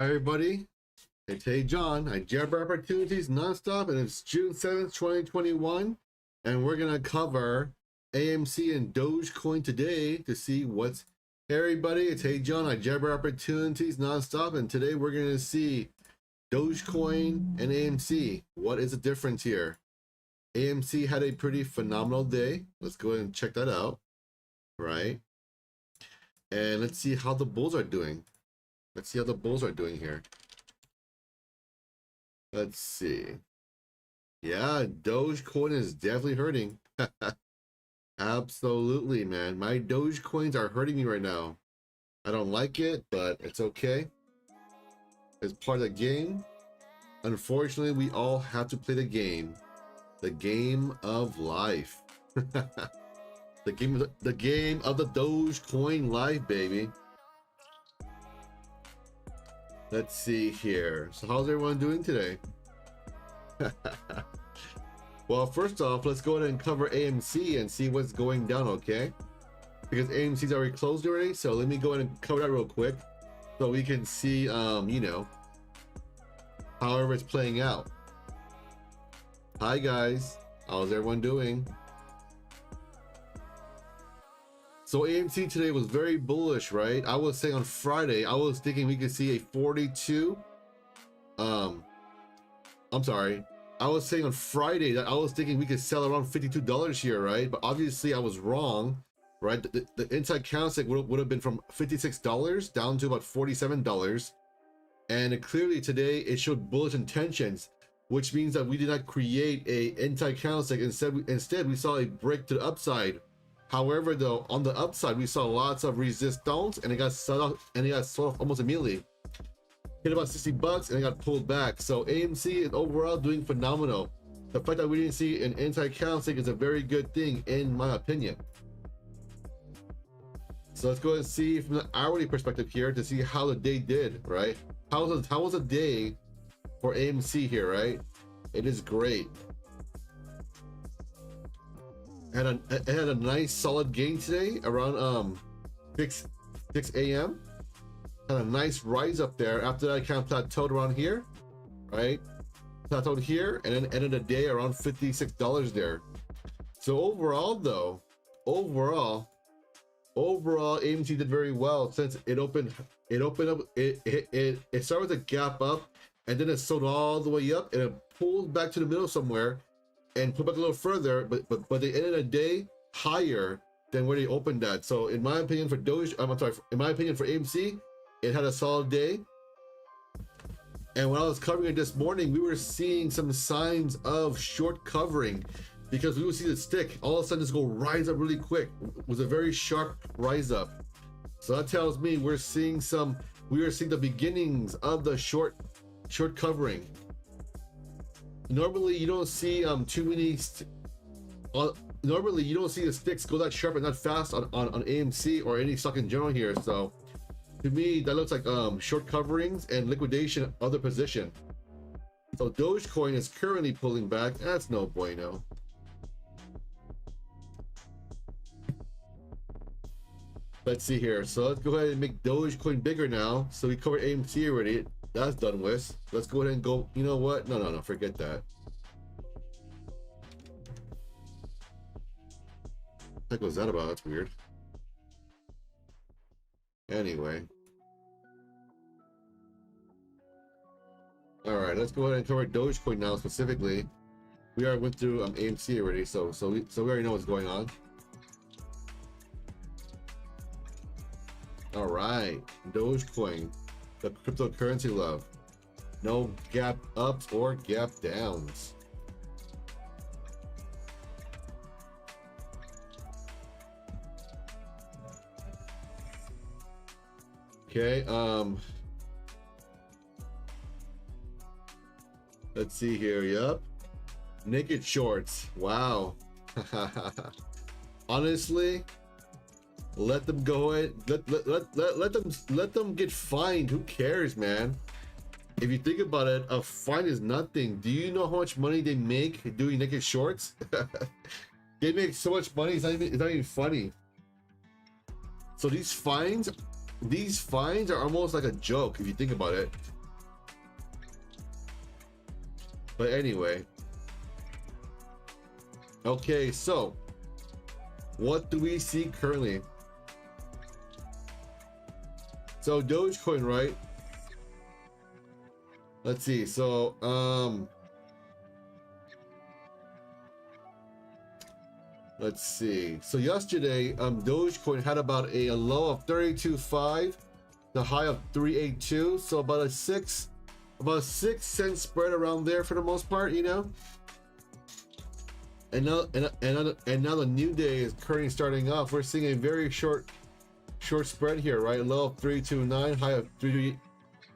Hi everybody, it's Hey Jon. I jabber opportunities nonstop, and it's June 7th, 2021, and we're gonna cover AMC and Dogecoin today to see what's. Hey everybody, it's Hey Jon. I jabber opportunities nonstop, and today we're gonna see Dogecoin and AMC. What is the difference here? AMC had a pretty phenomenal day. Let's go ahead and check that out, right? And let's see how the bulls are doing. Let's see how the bulls are doing here. Let's see. Yeah, Dogecoin is definitely hurting. Absolutely, man. My Dogecoins are hurting me right now. I don't like it, but it's okay. It's part of the game. Unfortunately, we all have to play the game. The game of life. the game of the Dogecoin life, baby. Let's see here. So how's everyone doing today? Well, first off, let's go ahead and cover AMC and see what's going down, okay? Because AMC's already closed already, so let me go ahead and cover that real quick so we can see, you know, however it's playing out. Hi guys, how's everyone doing? So AMC today was very bullish, right? I was saying on Friday, I was thinking we could see a 42. I'm sorry. I was saying on Friday that I was thinking we could sell around $52 here, right? But obviously I was wrong, right? The inside candlestick would have been from $56 down to about $47. And clearly today it showed bullish intentions, which means that we did not create a inside candlestick. Instead we saw a break to the upside. However, though, on the upside, we saw lots of resistance, and it got sold off almost immediately. Hit about 60 bucks, and it got pulled back. So AMC is overall doing phenomenal. The fact that we didn't see an anti-candlestick is a very good thing, in my opinion. So let's go and see from the hourly perspective here to see how the day did, right? How was the day for AMC here, right? It is great. It had a nice solid gain today around 6 a.m. Had a nice rise up there. After that, I kind of plateaued around here, right? Plateaued here, and then ended the day around $56 there. So overall, though, overall, AMC did very well since it opened up. It started with a gap up, and then it sold all the way up, and it pulled back to the middle somewhere and put back a little further, but they ended a day higher than where they opened at. So in my opinion for Doge, in my opinion for AMC, it had a solid day. And when I was covering it this morning, we were seeing some signs of short covering, because we would see the stick all of a sudden just go rise up really quick. It was a very sharp rise up. So that tells me we are seeing the beginnings of the short covering. Normally you don't see too many normally you don't see the sticks go that sharp and that fast on AMC or any stock in general here. So to me that looks like short coverings and liquidation of the position. So Dogecoin is currently pulling back. That's no bueno. Let's see here. So let's go ahead and make Dogecoin bigger now. So we covered AMC already. That's done with. Let's go ahead and go. You know what? No, forget that. What the heck was that about? That's weird. Anyway. All right, let's go ahead and cover Dogecoin now specifically. We already went through AMC already, so we already know what's going on. All right, Dogecoin. The cryptocurrency love. No gap ups or gap downs. Okay, let's see here. Yep. Naked shorts. Wow. Honestly, let them go ahead. Let them get fined. Who cares, man? If you think about it, a fine is nothing. Do you know how much money they make doing naked shorts? They make so much money, it's not even funny. So these fines these fines are almost like a joke if you think about it. But anyway, okay, so what do we see currently? So Dogecoin, right? Let's see. So let's see. So yesterday, Dogecoin had about a low of 32.5, the high of 382. So about a 6 cent spread around there for the most part, you know. And now the new day is currently starting off. We're seeing a very short spread here, right? Low of 329, high of 3,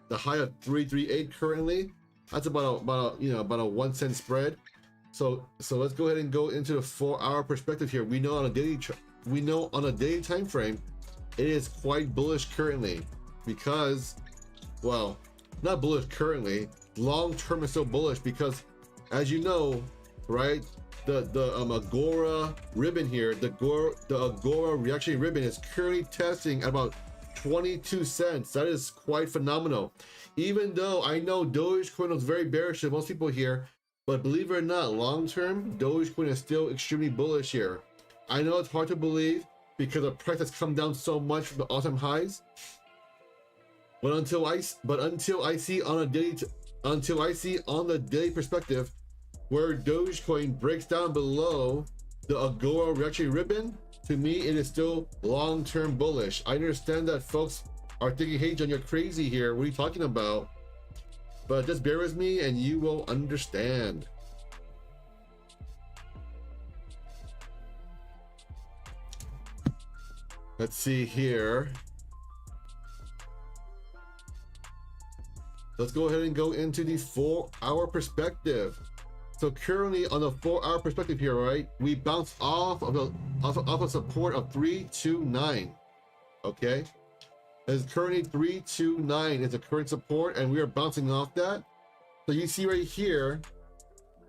the high of 338 currently. That's about a 1 cent spread. So let's go ahead and go into the 4-hour perspective here. We know on a daily time frame, it is quite bullish currently, because, well, not bullish currently. Long term is so bullish because, as you know, right, the Agora ribbon here, the Agora reaction ribbon is currently testing at about 22 cents. That is quite phenomenal. Even though I know Dogecoin was very bearish to most people here, but believe it or not, long term, Dogecoin is still extremely bullish here. I know it's hard to believe because the price has come down so much from the all-time highs. But until I see on the daily perspective where Dogecoin breaks down below the Agora reaction ribbon, to me it is still long-term bullish. I understand that folks are thinking, hey John, you're crazy here, what are you talking about? But just bear with me and you will understand. Let's see here. Let's go ahead and go into the 4-hour perspective. So currently on the 4-hour perspective here, right, we bounced off of a support of 329. Okay, it's currently 329 is the current support, and we are bouncing off that. So you see right here,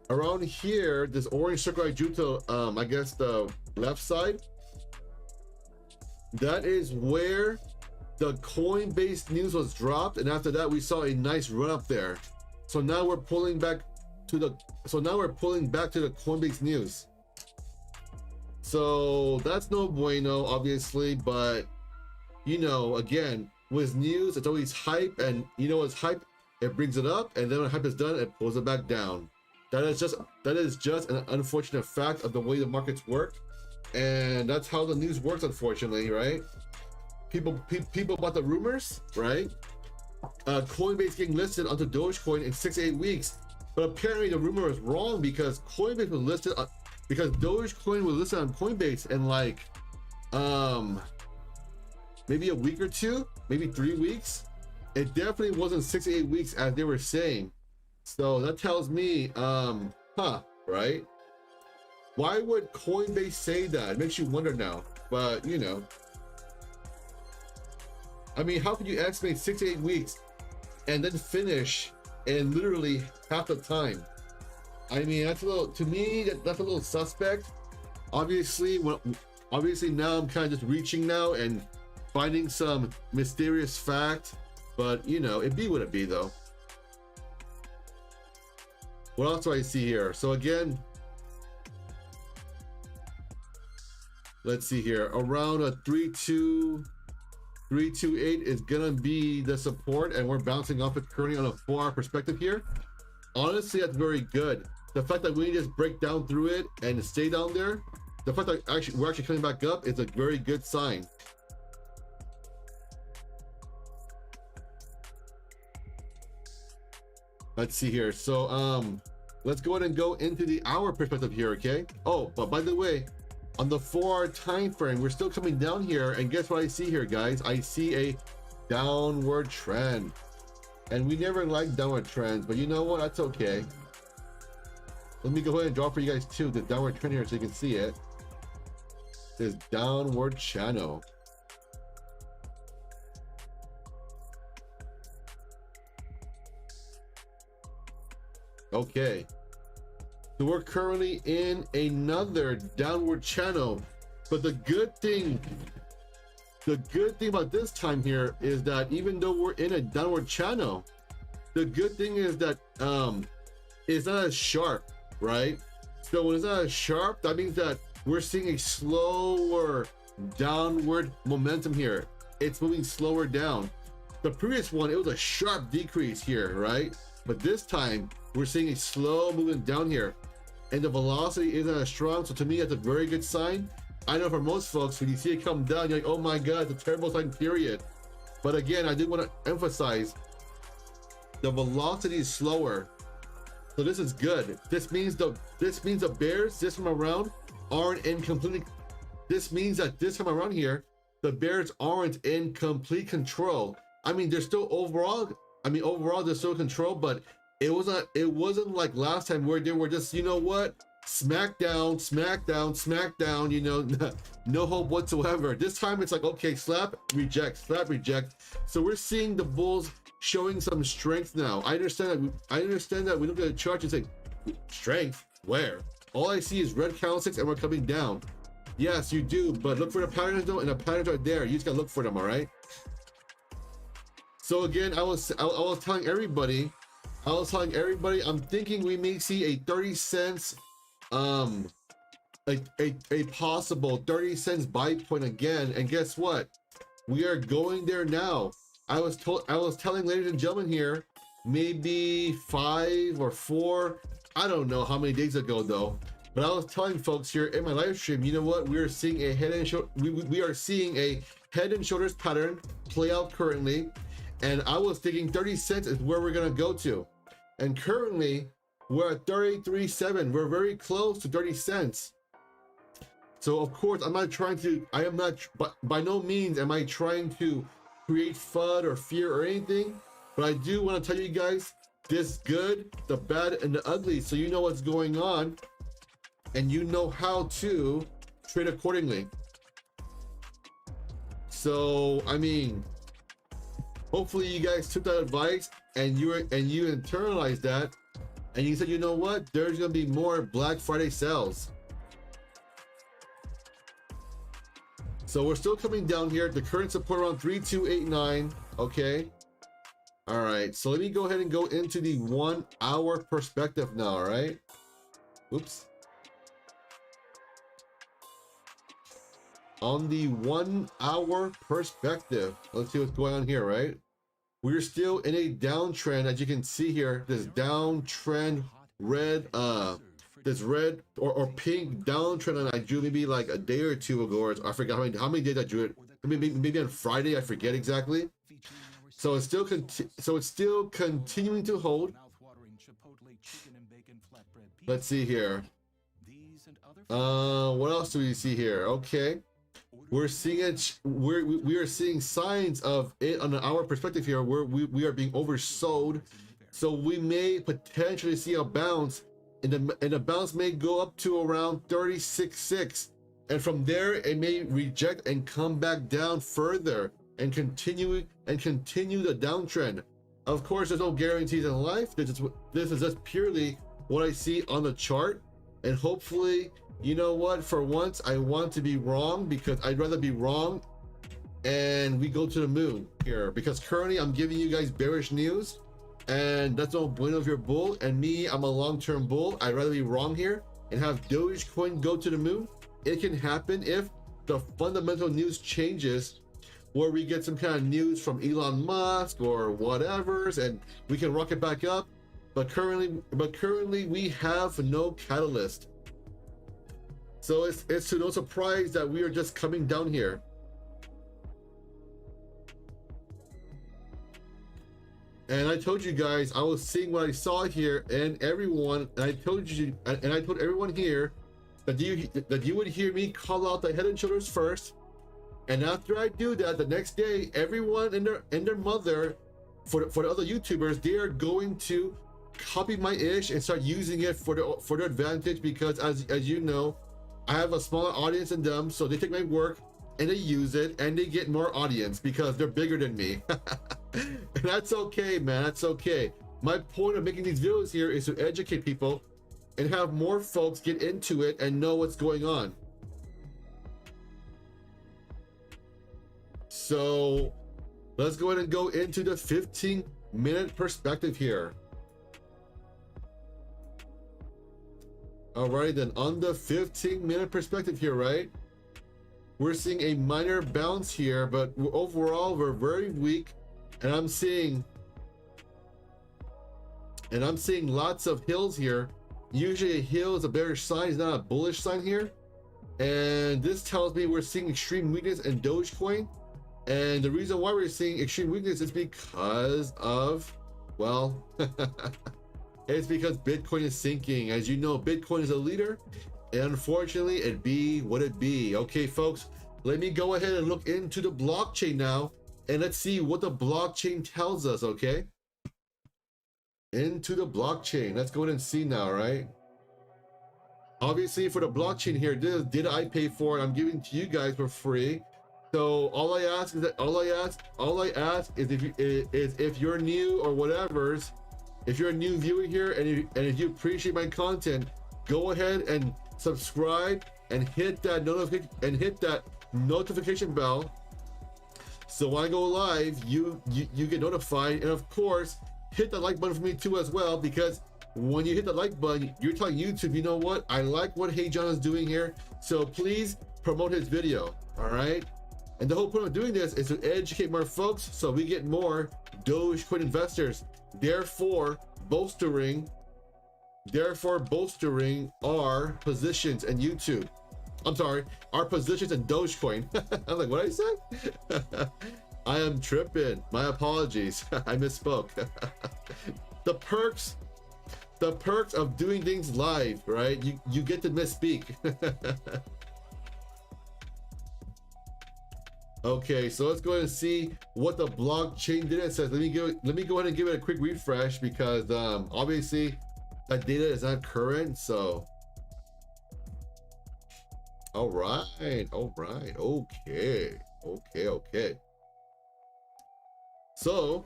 around here, this orange circle I drew to I guess the left side, that is where the Coinbase news was dropped, and after that we saw a nice run up there. So now we're pulling back to the Coinbase news. So that's no bueno, obviously, but you know, again, with news, it's always hype, and you know, it's hype, it brings it up, and then when hype is done, it pulls it back down. That is just an unfortunate fact of the way the markets work, and that's how the news works, unfortunately, right? People about the rumors, right? Coinbase getting listed onto Dogecoin in 6 to 8 weeks, but apparently the rumor was wrong because Coinbase was listed because Dogecoin was listed on Coinbase in like maybe a week or two, maybe 3 weeks. It definitely wasn't 6 to 8 weeks as they were saying. So that tells me, right? Why would Coinbase say that? It makes you wonder now, but you know. I mean, how could you estimate 6 to 8 weeks and then finish in literally half the time? I mean, that's a little, to me, that's a little suspect. Obviously, now I'm kind of just reaching now and finding some mysterious fact, but you know, it be what it be though. What else do I see here? So again, let's see here, around a 328 is gonna be the support, and we're bouncing off it currently on a 4-hour perspective here. Honestly, that's very good. The fact that we just break down through it and stay down there, the fact that we're actually coming back up is a very good sign. Let's see here. So let's go ahead and go into the hour perspective here, okay? Oh, but by the way, on the 4-hour time frame, we're still coming down here, and guess what I see here, guys? I see a downward trend, and we never like downward trends, but you know what? That's okay. Let me go ahead and draw for you guys too the downward trend here so you can see it. This downward channel. Okay, so we're currently in another downward channel, but the good thing The good thing about this time here is that even though we're in a downward channel, the good thing is that it's not as sharp, right? So when it's not as sharp, that means that we're seeing a slower downward momentum here. It's moving slower down. The previous one, it was a sharp decrease here, right? But this time we're seeing a slow movement down here, and the velocity isn't as strong. So to me, that's a very good sign. I know for most folks, when you see it come down, you're like, oh my God, it's a terrible sign, period. But again, I do want to emphasize the velocity is slower. So this is good. This means the bears this time around aren't in completely. This means that this time around here, the bears aren't in complete control. I mean, they're still overall. I mean, overall they're still in control, but it wasn't like last time where they were just, you know what, smack down, you know, no hope whatsoever. This time it's like, okay, slap, reject. So we're seeing the bulls showing some strength now. I understand that we look at the chart and say, strength where? All I see is red candlesticks and we're coming down. Yes, you do, but look for the patterns though, and the patterns are there. You just gotta look for them, all right? So again, I was telling everybody, I'm thinking we may see a 30 cents, a possible 30 cents buy point again. And guess what? We are going there now. I was telling ladies and gentlemen here, maybe 5 or 4, I don't know how many days ago though, but I was telling folks here in my live stream, you know what? We are seeing a head and shoulders pattern play out currently. And I was thinking 30 cents is where we're gonna go to. And currently we're at 33.7. We're very close to 30 cents. So of course, by no means am I trying to create FUD or fear or anything, but I do want to tell you guys this good, the bad, and the ugly, so you know what's going on and you know how to trade accordingly. So I mean, hopefully you guys took that advice and you internalized that, and you said, you know what, there's gonna be more Black Friday sales. So we're still coming down here. The current support around 3289. Okay. All right. So let me go ahead and go into the 1 hour perspective now. All right. Oops. On the 1 hour perspective, let's see what's going on here. Right. We're still in a downtrend, as you can see here. This downtrend red, this red or pink downtrend, and I drew maybe like a day or two ago, or I forgot how many days I drew it. Maybe on Friday, I forget exactly. So it's still continuing to hold. Let's see here. What else do we see here? Okay, we're seeing it. We are seeing signs of it on an hour perspective here, where we are being oversold. So we may potentially see a bounce. And the bounce may go up to around 36.6, and from there it may reject and come back down further and continue the downtrend. Of course, there's no guarantees in life. This is just purely what I see on the chart, and hopefully, you know what, for once I want to be wrong, because I'd rather be wrong and we go to the moon here, because currently I'm giving you guys bearish news. And that's no bueno if you're a bull, and me, I'm a long-term bull. I'd rather be wrong here and have Dogecoin go to the moon. It can happen if the fundamental news changes, where we get some kind of news from Elon Musk or whatever's, and we can rock it back up. But currently we have no catalyst. So it's to no surprise that we are just coming down here. And I told you guys, I was seeing what I saw here, and I told everyone here that you would hear me call out the head and shoulders first, and after I do that, the next day, everyone and their mother, for the other YouTubers, they are going to copy my ish and start using it for their advantage, because as you know, I have a smaller audience than them, so they take my work and they use it and they get more audience because they're bigger than me. And that's okay, man. That's okay. My point of making these videos here is to educate people and have more folks get into it and know what's going on. So let's go ahead and go into the 15-minute perspective here. Alright, then on the 15-minute perspective here, right? We're seeing a minor bounce here, but overall we're very weak, and I'm seeing lots of hills here. Usually a hill is a bearish sign, it's not a bullish sign here. And this tells me we're seeing extreme weakness in Dogecoin. And the reason why we're seeing extreme weakness is because of, well, it's because Bitcoin is sinking. As you know, Bitcoin is a leader, and unfortunately it be what it be. Okay, folks, let me go ahead and look into the blockchain now, and let's see what the blockchain tells us, okay? Into the blockchain. Let's go ahead and see now, right? Obviously, for the blockchain here, this is data I pay for, and I'm giving to you guys for free. So all I ask is if you're new or whatever's, if you're a new viewer here, and if you appreciate my content, go ahead and subscribe and hit that notification bell. So when I go live, you get notified, and of course, hit the like button for me too as well, because when you hit the like button, you're telling YouTube, you know what, I like what Hey Jon is doing here, so please promote his video. All right, and the whole point of doing this is to educate more folks so we get more Dogecoin investors, therefore bolstering our positions in YouTube. I'm sorry, our positions in Dogecoin. I'm like, what did I say? I am tripping, my apologies. I misspoke. The perks of doing things live, right? You get to misspeak. Okay, so let's go ahead and see what the blockchain data says. Let me go ahead and give it a quick refresh, because obviously that data is not current. So all right, okay. So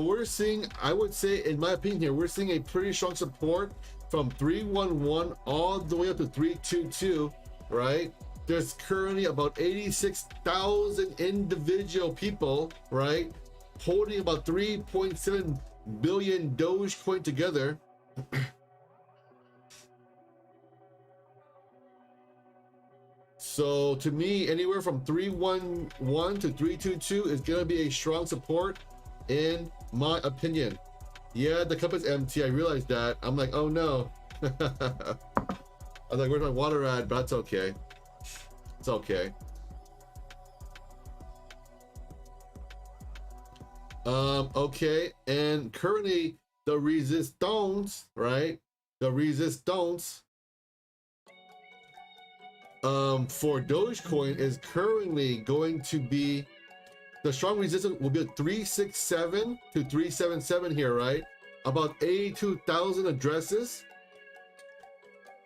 we're seeing, I would say, in my opinion here, we're seeing a pretty strong support from 311 all the way up to 322, right? There's currently about 86,000 individual people, right, holding about 3.7 billion Dogecoin together. So to me, anywhere from 311 to 322 is going to be a strong support, in my opinion. Yeah, the cup is empty. I realized that. I'm like, oh no. I was like, where's my water at? But that's okay. It's okay. Okay, and currently the resistance, right? The resistance for Dogecoin is currently going to be, the strong resistance will be at 367 to 377 here, right? About 82,000 addresses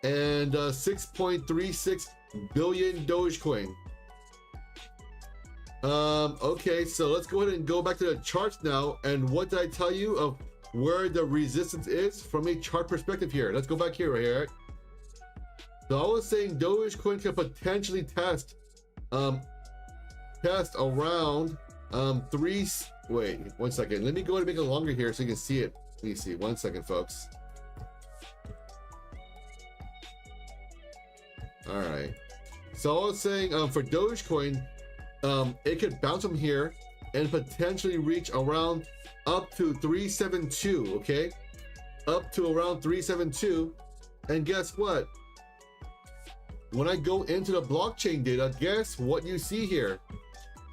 and 6.36 billion Dogecoin. Okay, so let's go ahead and go back to the charts now. And what did I tell you of where the resistance is from a chart perspective here? Let's go back here, right here. So I was saying Dogecoin can potentially test around wait 1 second, let me go ahead and make it longer here so you can see it. Let me see, 1 second, folks. All right, so I was saying for Dogecoin, it could bounce from here and potentially reach around up to 372. Okay, up to around 372. And guess what, when I go into the blockchain data, guess what you see here?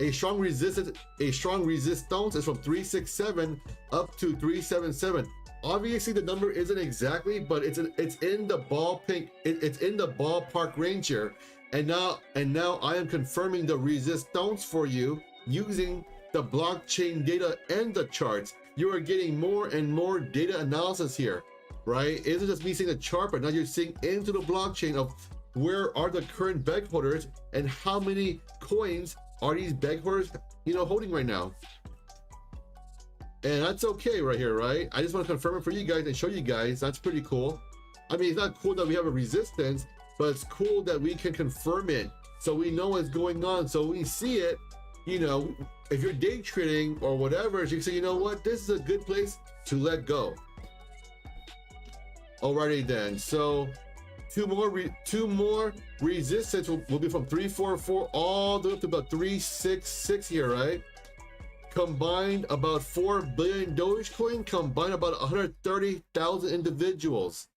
A strong resistance is from 367 up to 377. Obviously the number isn't exactly, but it's in the ballpark range here. And now I am confirming the resistance for you using the blockchain data and the charts. You are getting more and more data analysis here, right? It isn't just me seeing the chart, but now you're seeing into the blockchain of where are the current bag holders and how many coins are these bag holders, holding right now. And that's okay right here, right? I just want to confirm it for you guys and show you guys. That's pretty cool. I mean, it's not cool that we have a resistance, but it's cool that we can confirm it so we know what's going on. So we see it, you know, if you're day trading or whatever, you can say, you know what, this is a good place to let go. Alrighty then, so two more resistance will be from 344 all the way up to about 366 here, right? Combined about 4 billion Dogecoin, combined about 130,000 individuals.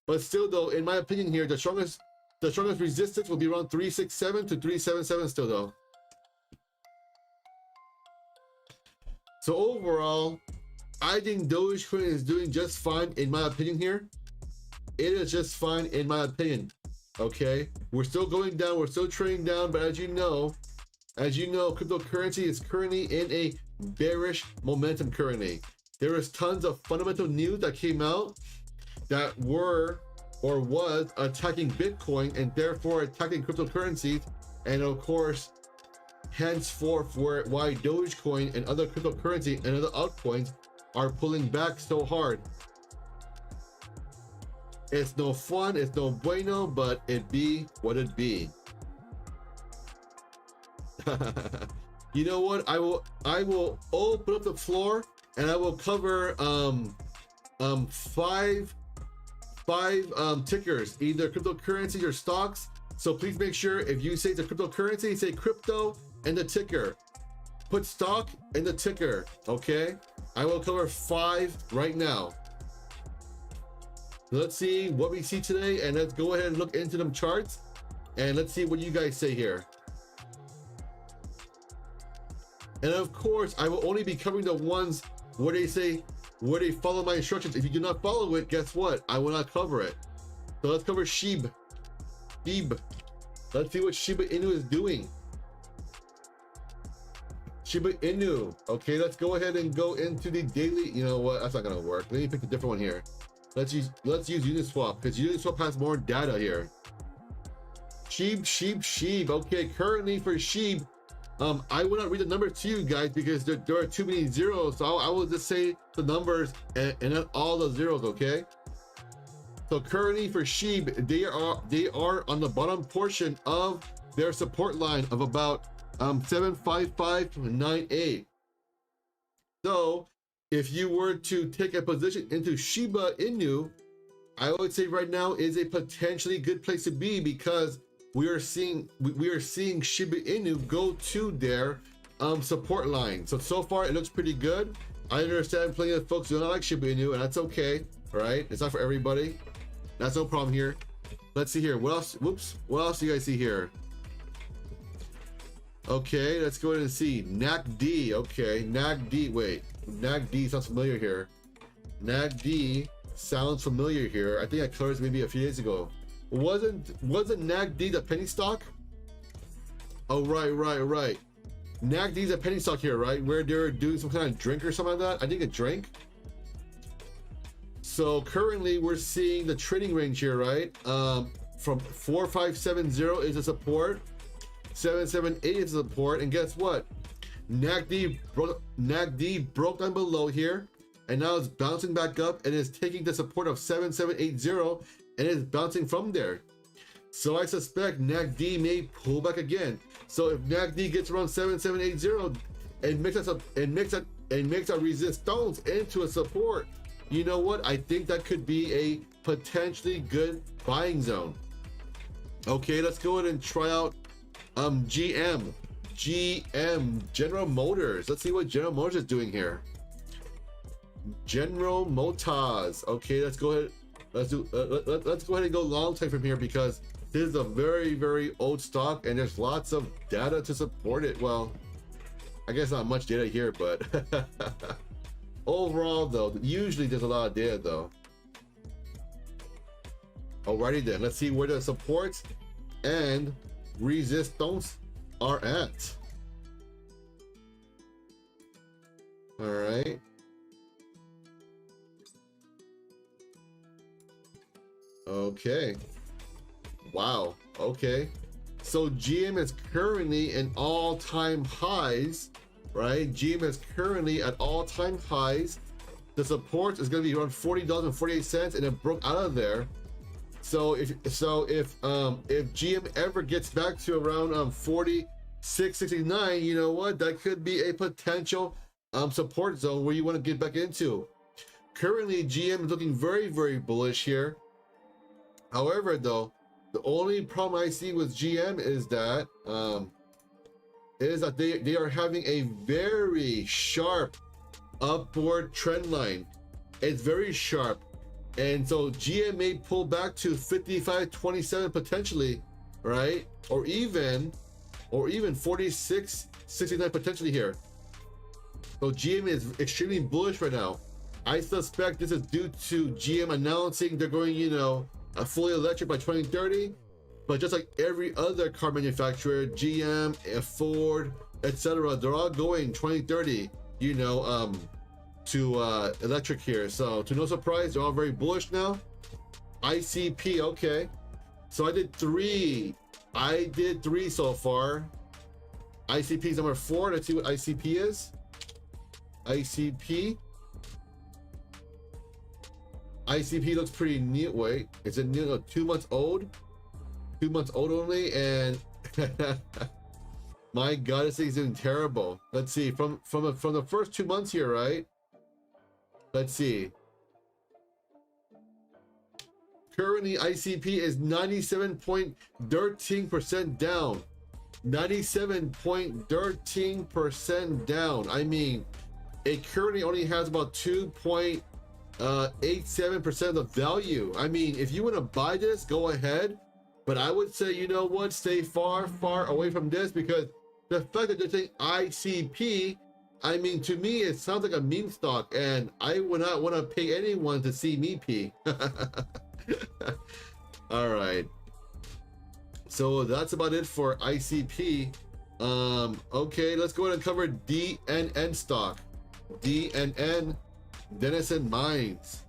But still though, in my opinion here, the strongest resistance will be around 367 to 377 still though. So overall, I think Dogecoin is doing just fine in my opinion here. It is just fine in my opinion. Okay, we're still going down, we're still trading down, but as you know, cryptocurrency is currently in a bearish momentum currently. There is tons of fundamental news that came out that were or was attacking Bitcoin and therefore attacking cryptocurrencies, and of course henceforth why Dogecoin and other cryptocurrency and other altcoins are pulling back so hard. It's no fun, it's no bueno, but it be what it be. You know what, I will open up the floor and I will cover five tickers, either cryptocurrency or stocks. So please make sure if you say the cryptocurrency, say crypto and the ticker. Put stock and the ticker, okay? I will cover 5 right now. Let's see what we see today, and let's go ahead and look into them charts, and let's see what you guys say here. And of course, I will only be covering the ones where they say, where they follow my instructions. If you do not follow it, guess what? I will not cover it. So let's cover SHIB. Let's see what Shiba Inu is doing. Shiba Inu. Okay, let's go ahead and go into the daily. You know what? That's not gonna work. Let me pick a different one here. Let's use Uniswap, because Uniswap has more data here. SHIB. Okay, currently for SHIB, I will not read the numbers to you guys because there are too many zeros. So I will just say the numbers and not all the zeros. Okay. So currently for SHIB, they are on the bottom portion of their support line of about 755.98. So if you were to take a position into Shiba Inu, I would say right now is a potentially good place to be, because we are seeing Shiba Inu go to their support line. So far it looks pretty good. I understand plenty of folks do not like Shiba Inu, and that's okay, right? It's not for everybody. That's no problem here. Let's see here. What else? Whoops. What else do you guys see here? Okay, let's go ahead and see NACD. Okay, NACD. Wait, NACD sounds familiar here. NACD sounds familiar here. I think I covered this maybe a few days ago. Wasn't NACD the penny stock? Oh, right. NACD's a penny stock here, right? Where they're doing some kind of drink or something like that. I think a drink. So currently we're seeing the trading range here, right? From 4570 is a support, 778 is a support, and guess what? NACD broke down below here, and now it's bouncing back up and is taking the support of 7780 and is bouncing from there. So I suspect NACD may pull back again. So if NACD gets around 7780 and makes a resistance into a support, you know what? I think that could be a potentially good buying zone. Okay, let's go ahead and try out GM, General Motors. Let's see what General Motors is doing here. General Motors. Okay, let's go ahead. Let's go ahead and go long time from here, because this is a very old stock and there's lots of data to support it. Well, I guess not much data here, but overall though, usually there's a lot of data though. Alrighty then, let's see where the supports and resistance are at. All right. Okay. Wow. Okay. So GM is currently in all-time highs, right? GM is currently at all-time highs. The support is going to be around $40.48, and it broke out of there. So if GM ever gets back to around 46.69, you know what, that could be a potential support zone where you want to get back into. Currently GM is looking very, very bullish here. However, though, the only problem I see with GM is that they are having a very sharp upward trend line. It's very sharp, and so GM may pull back to 55.27 potentially, right? Or even 46.69 potentially here. So GM is extremely bullish right now. I suspect this is due to GM announcing they're going, you know, fully electric by 2030. But just like every other car manufacturer, GM, Ford, etc., they're all going 2030, you know, to electric here. So to no surprise, they're all very bullish now. ICP, okay. So I did three so far. ICP is number 4. Let's see what ICP is. ICP looks pretty new. Wait, is it new? 2 months old? 2 months old only, and my god, this thing's doing terrible. Let's see, from the first 2 months here, right? Let's see. Currently ICP is 97.13% down. 97.13% down. I mean, it currently only has about 2.87% of the value. I mean, if you want to buy this, go ahead. But I would say, you know what, stay far, far away from this, because the fact that they're saying ICP, I mean, to me, it sounds like a meme stock, and I would not want to pay anyone to see me pee. All right. So that's about it for ICP. Okay, let's go ahead and cover DNN stock. DNN, Denison Mines.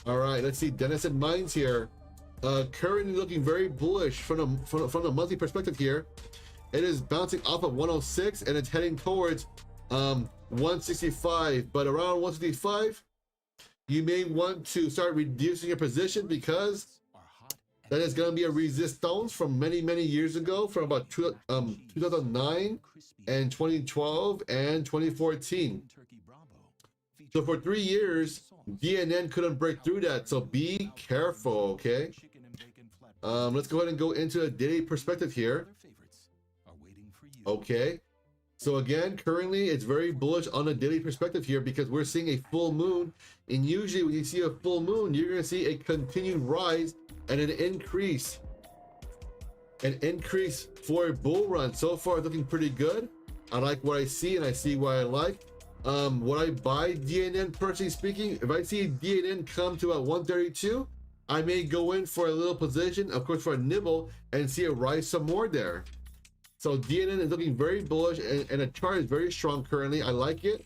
All right, let's see Denison Mines here. Currently looking very bullish from the monthly perspective here. It is bouncing off of 106 and it's heading towards 165, but around 165 you may want to start reducing your position, because that is going to be a resistance from many years ago, from about 2009 and 2012 and 2014. So for 3 years DNN couldn't break through that, so be careful. Okay, let's go ahead and go into a daily perspective here. Okay, so again, currently it's very bullish on a daily perspective here, because we're seeing a full moon, and usually when you see a full moon, you're going to see a continued rise and an increase for a bull run. So far it's looking pretty good. I like what I see, and I see what I like. Would I buy DNN? Personally speaking, if I see DNN come to a 132, I may go in for a little position, of course for a nibble, and see it rise some more there. So DNN is looking very bullish, and the chart is very strong currently. I like it.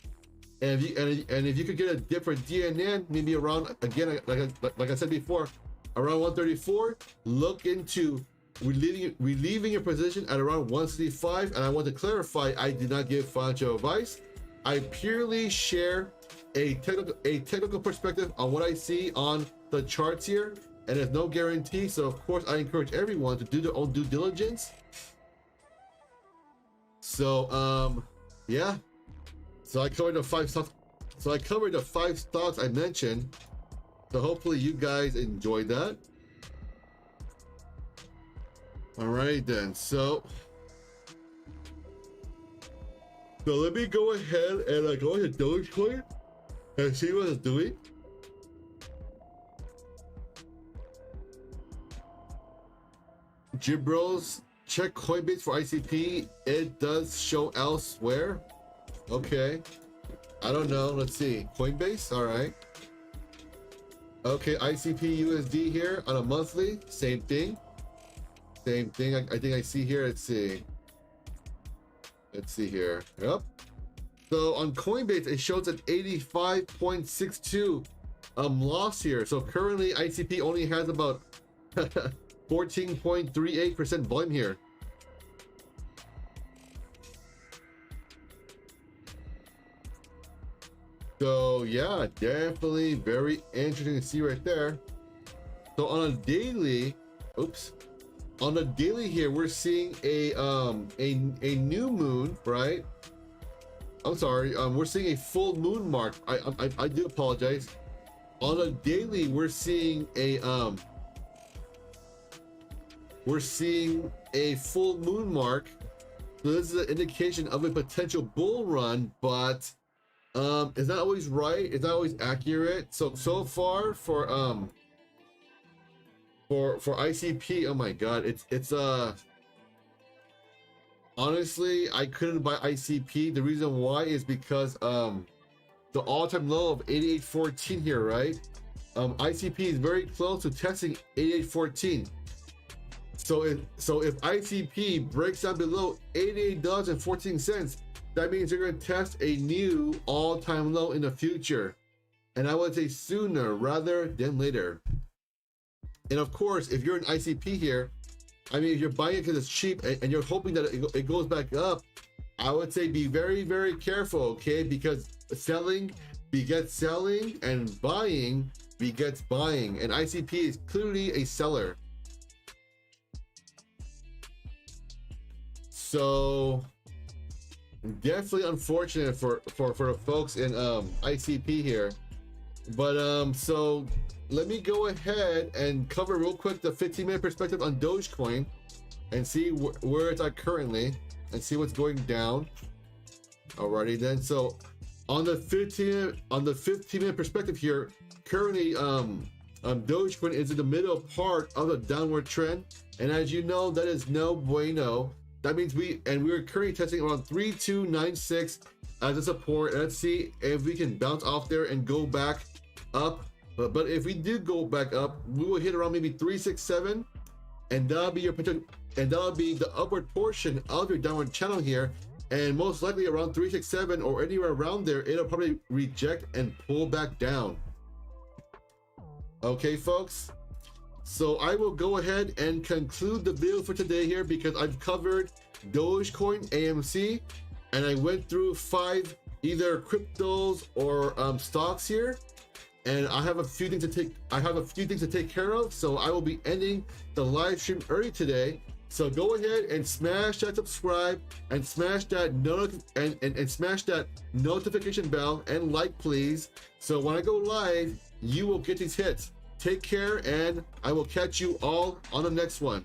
And if you could get a different DNN, maybe around, again, like I said before, around 134, look into relieving your position at around 165. And I want to clarify, I did not give financial advice. I purely share a technical perspective on what I see on the charts here, and there's no guarantee. So of course I encourage everyone to do their own due diligence. So yeah, so I covered the 5 stocks. So I covered the 5 stocks I mentioned. So hopefully you guys enjoyed that. All right then, so let me go ahead and go into Dogecoin and see what it's doing. Gibros, check Coinbase for ICP. It does show elsewhere. Okay, I don't know. Let's see. Coinbase. All right. Okay, ICP USD here on a monthly. Same thing. Same thing. I think I see here. Let's see. Let's see here. Yep. So on Coinbase, it shows an 85.62 loss here. So currently ICP only has about 14.38% volume here. So yeah, definitely very interesting to see right there. So on a daily, oops, on a daily here, we're seeing a new moon, right? I'm sorry, we're seeing a full moon mark. I do apologize. On a daily, we're seeing a full moon mark. So this is an indication of a potential bull run, but it's not always right. It's not always accurate. So far for ICP, oh my god, it's honestly, I couldn't buy ICP. The reason why is because the all-time low of 88.14 here, right? ICP is very close to testing 88.14. So if ICP breaks down below $88.14, that means you're going to test a new all-time low in the future. And I would say sooner rather than later. And of course, if you're an ICP here, I mean, if you're buying it because it's cheap and you're hoping that it goes back up, I would say be very, very careful, okay? Because selling begets selling and buying begets buying. And ICP is clearly a seller. So definitely unfortunate for the folks in ICP here. But so let me go ahead and cover real quick the 15-minute perspective on Dogecoin and see where it's at currently and see what's going down. Alrighty then. So on the 15-minute perspective here, currently Dogecoin is in the middle part of the downward trend, and as you know, that is no bueno. That means we're currently testing around 3296 as a support. Let's see if we can bounce off there and go back up. But if we do go back up, we will hit around maybe 367, and that'll be your potential, and that'll be the upward portion of your downward channel here. And most likely around 367 or anywhere around there, it'll probably reject and pull back down. Okay, folks. So I will go ahead and conclude the video for today here, because I've covered Dogecoin, AMC, and I went through 5 either cryptos or stocks here. And I have a few things to take care of, so I will be ending the live stream early today. So go ahead and smash that subscribe and smash that smash that notification bell and like, please. So when I go live, you will get these hits. Take care, and I will catch you all on the next one.